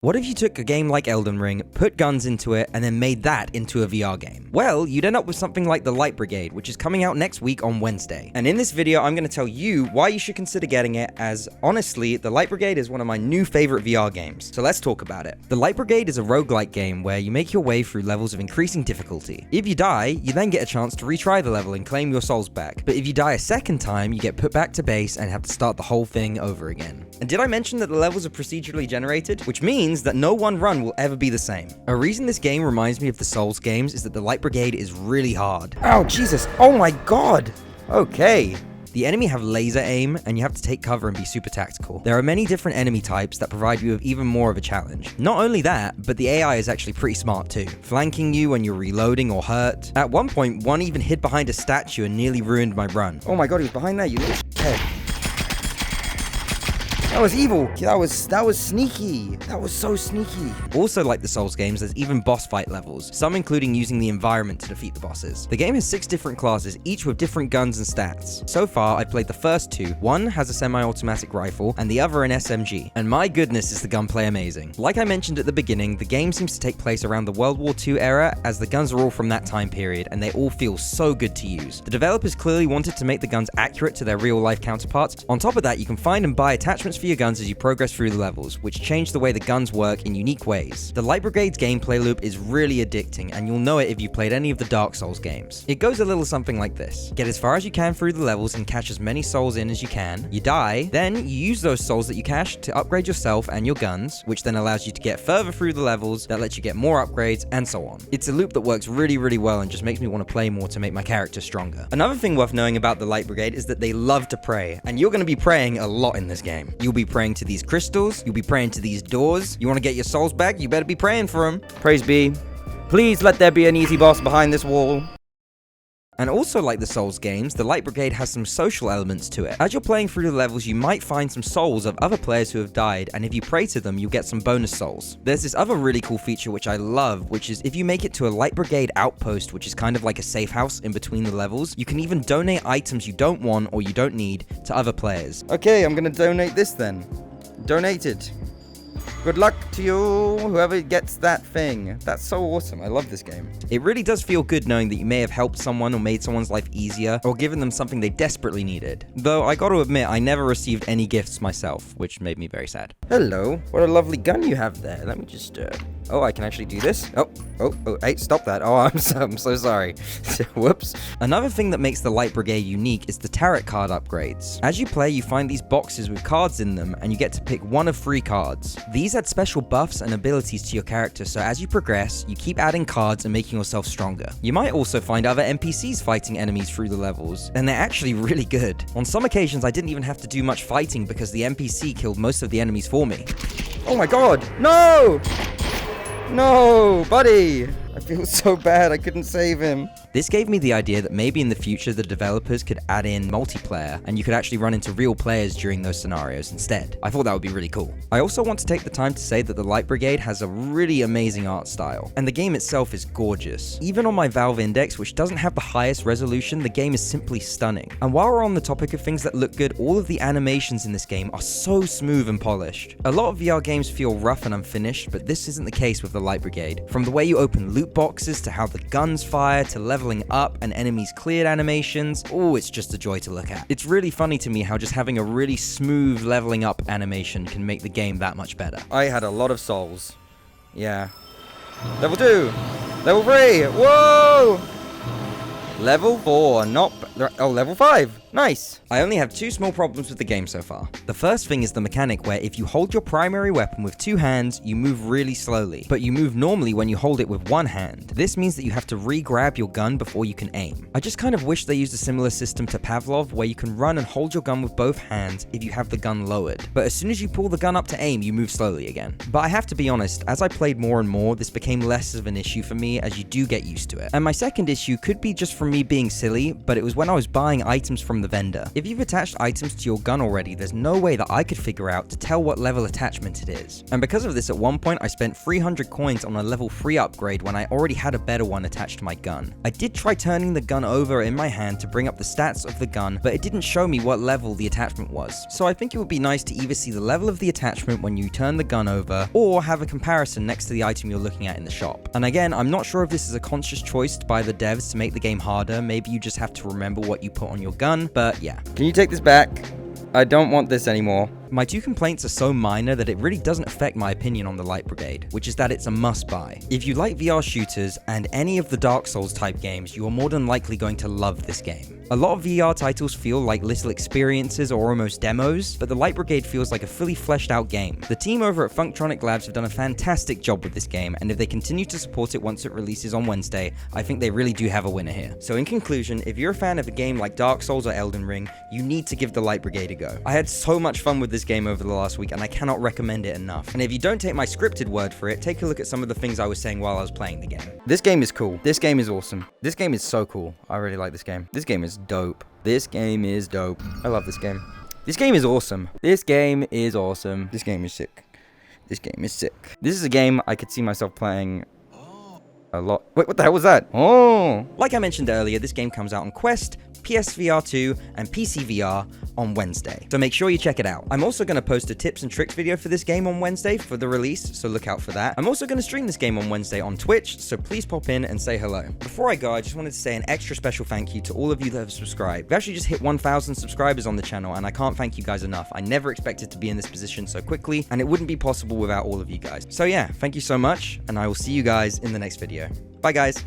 What if you took a game like Elden Ring, put guns into it, and then made that into a VR game? Well, you'd end up with something like the Light Brigade, which is coming out next week on Wednesday. And in this video, I'm going to tell you why you should consider getting it, as honestly, the Light Brigade is one of my new favorite VR games. So let's talk about it. The Light Brigade is a roguelike game where you make your way through levels of increasing difficulty. If you die, you then get a chance to retry the level and claim your souls back. But if you die a second time, you get put back to base and have to start the whole thing over again. And did I mention that the levels are procedurally generated? Which means that no one run will ever be the same. A reason this game reminds me of the Souls games is that the Light Brigade is really hard. Oh, Jesus. Oh my God. Okay. The enemy have laser aim, and you have to take cover and be super tactical. There are many different enemy types that provide you with even more of a challenge. Not only that, but the AI is actually pretty smart too, flanking you when you're reloading or hurt. At one point, one even hid behind a statue and nearly ruined my run. Oh my God, he was behind there, you little head. That was evil. That was sneaky. That was so sneaky. Also, like the Souls games, there's even boss fight levels, some including using the environment to defeat the bosses. The game has 6 different classes, each with different guns and stats. So far, I've played the first 2. One has a semi-automatic rifle, and the other an SMG. And my goodness, is the gunplay amazing. Like I mentioned at the beginning, the game seems to take place around the World War II era, as the guns are all from that time period, and they all feel so good to use. The developers clearly wanted to make the guns accurate to their real-life counterparts. On top of that, you can find and buy attachments for your guns as you progress through the levels, which change the way the guns work in unique ways. The Light Brigade's gameplay loop is really addicting, and you'll know it if you've played any of the Dark Souls games. It goes a little something like this. Get as far as you can through the levels and catch as many souls in as you can. You die, then you use those souls that you cached to upgrade yourself and your guns, which then allows you to get further through the levels, that lets you get more upgrades, and so on. It's a loop that works really, really well and just makes me want to play more to make my character stronger. Another thing worth knowing about the Light Brigade is that they love to pray, and you're going to be praying a lot in this game. You'll be praying to these crystals, you'll be praying to these doors. You want to get your souls back, you better be praying for them. Praise be. Please let there be an easy boss behind this wall. And also, like the Souls games, the Light Brigade has some social elements to it. As you're playing through the levels, you might find some souls of other players who have died, and if you pray to them, you'll get some bonus souls. There's this other really cool feature which I love, which is if you make it to a Light Brigade outpost, which is kind of like a safe house in between the levels, you can even donate items you don't want or you don't need to other players. Okay, I'm gonna donate this then. Donated. Good luck to you, whoever gets that thing. That's so awesome. I love this game. It really does feel good knowing that you may have helped someone or made someone's life easier or given them something they desperately needed. Though I gotta admit, I never received any gifts myself, which made me very sad. Hello. What a lovely gun you have there. Let me just, oh, I can actually do this. Oh, hey, stop that. Oh, I'm so sorry. Whoops. Another thing that makes the Light Brigade unique is the tarot card upgrades. As you play, you find these boxes with cards in them, and you get to pick one of 3 cards. These add special buffs and abilities to your character, so as you progress, you keep adding cards and making yourself stronger. You might also find other NPCs fighting enemies through the levels, and they're actually really good. On some occasions, I didn't even have to do much fighting because the NPC killed most of the enemies for me. Oh my God, no! No, buddy! I feel so bad I couldn't save him. This gave me the idea that maybe in the future the developers could add in multiplayer and you could actually run into real players during those scenarios instead. I thought that would be really cool. I also want to take the time to say that the Light Brigade has a really amazing art style, and the game itself is gorgeous. Even on my Valve Index, which doesn't have the highest resolution, the game is simply stunning. And while we're on the topic of things that look good, all of the animations in this game are so smooth and polished. A lot of VR games feel rough and unfinished, but this isn't the case with the Light Brigade. From the way you open loot boxes to how the guns fire to leveling up and enemies cleared animations, oh, it's just a joy to look at. It's really funny to me how just having a really smooth leveling up animation can make the game that much better. I had a lot of souls. Yeah. Level 2! Level 3! Whoa! Level 4, level 5! Nice! I only have 2 small problems with the game so far. The first thing is the mechanic where if you hold your primary weapon with 2 hands, you move really slowly, but you move normally when you hold it with 1 hand. This means that you have to re-grab your gun before you can aim. I just kind of wish they used a similar system to Pavlov where you can run and hold your gun with both hands if you have the gun lowered, but as soon as you pull the gun up to aim, you move slowly again. But I have to be honest, as I played more and more, this became less of an issue for me as you do get used to it. And my second issue could be just from me being silly, but it was when I was buying items from from the vendor. If you've attached items to your gun already, there's no way that I could figure out to tell what level attachment it is. And because of this, at one point I spent 300 coins on a level 3 upgrade when I already had a better one attached to my gun. I did try turning the gun over in my hand to bring up the stats of the gun, but it didn't show me what level the attachment was. So I think it would be nice to either see the level of the attachment when you turn the gun over, or have a comparison next to the item you're looking at in the shop. And again, I'm not sure if this is a conscious choice by the devs to make the game harder. Maybe you just have to remember what you put on your gun, but yeah. Can you take this back? I don't want this anymore. My 2 complaints are so minor that it really doesn't affect my opinion on the Light Brigade, which is that it's a must-buy. If you like VR shooters and any of the Dark Souls type games, you are more than likely going to love this game. A lot of VR titles feel like little experiences or almost demos, but the Light Brigade feels like a fully fleshed out game. The team over at Funktronic Labs have done a fantastic job with this game, and if they continue to support it once it releases on Wednesday, I think they really do have a winner here. So in conclusion, if you're a fan of a game like Dark Souls or Elden Ring, you need to give the Light Brigade a go. I had so much fun with this game over the last week, and I cannot recommend it enough. And if you don't take my scripted word for it, take a look at some of the things I was saying while I was playing the game. This game is cool. This game is awesome. This game is so cool. I really like this game. This game is dope. This game is dope. I love this game. This game is awesome. This game is awesome. This game is sick. This game is sick. This is a game I could see myself playing a lot. Wait, what the hell was that? Oh! Like I mentioned earlier, this game comes out on Quest, PSVR2, and PCVR on Wednesday, so make sure you check it out. I'm also going to post a tips and tricks video for this game on Wednesday for the release, so look out for that. I'm also going to stream this game on Wednesday on Twitch, so please pop in and say hello. Before I go, I just wanted to say an extra special thank you to all of you that have subscribed. We've actually just hit 1,000 subscribers on the channel, and I can't thank you guys enough. I never expected to be in this position so quickly, and it wouldn't be possible without all of you guys. So yeah, thank you so much, and I will see you guys in the next video. Bye guys.